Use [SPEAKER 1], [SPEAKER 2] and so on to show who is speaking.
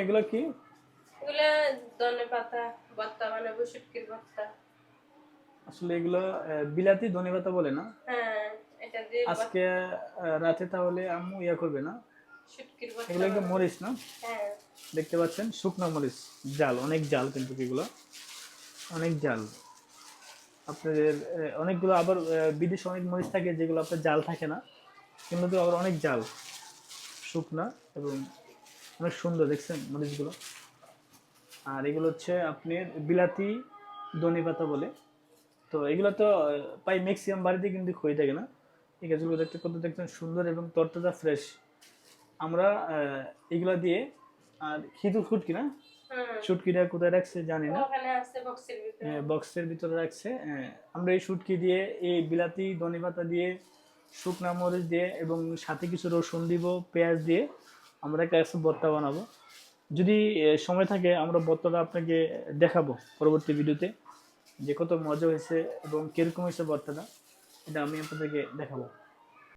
[SPEAKER 1] এগুলো কি?
[SPEAKER 2] এগুলা ধনেপাতা ভর্তা বানাবো, শুটকির ভর্তা।
[SPEAKER 1] আসলে এগুলো বিলাতি ধনেপাতা বলে না?
[SPEAKER 2] হ্যাঁ, এটা দিয়ে
[SPEAKER 1] আজকে রাতে তাহলে আম্মু ইয়া করবে না?
[SPEAKER 2] শুটকির ভর্তা
[SPEAKER 1] এগুলো একটা
[SPEAKER 2] বানাবো।
[SPEAKER 1] মরিচ না?
[SPEAKER 2] হ্যাঁ।
[SPEAKER 1] দেখতে পাচ্ছেন শুকনো মরিচ, জাল, অনেক জাল কিন্তু এগুলো, অনেক জাল। আপনাদের অনেকগুলো আবার বিদেশে অনেক মরিচ থাকে যেগুলো আপনার জাল থাকে না, কিন্তু আবার অনেক জাল, শুকনা এবং অনেক সুন্দর, দেখছেন মরিচগুলো। আর এগুলো হচ্ছে আপনার বিলাতি ধনে পাতা বলে। তো এগুলো তো প্রায় ম্যাক্সিমাম বাড়িতে কিন্তু হয়ে থাকে না। এই গাছগুলো দেখতে কত দেখতে সুন্দর এবং তরতাজা ফ্রেশ। আমরা এগুলো দিয়ে, আর খিদুর ফুটকি না,
[SPEAKER 2] হুম।
[SPEAKER 1] শুটকিটা কোথায় রাখছে জানি না,
[SPEAKER 2] ওখানে আছে বক্সের ভিতরে।
[SPEAKER 1] বক্সের ভিতরে রাখছে। আমরা এই শুটকি দিয়ে, এই বিলাতি ধনেপাতা দিয়ে, শুকনা মরিচ দিয়ে এবং সাথে কিছু রসুন দিব, পেঁয়াজ দিয়ে আমরা একটা ভর্তা বানাবো। যদি সময় থাকে আমরা ভর্তাটা আপনাকে দেখাবো পরবর্তী ভিডিওতে, যে কত মজা হয়েছে এবং কিরকম হয়েছে ভর্তাটা, এটা আমি আপনাদেরকে দেখাবো।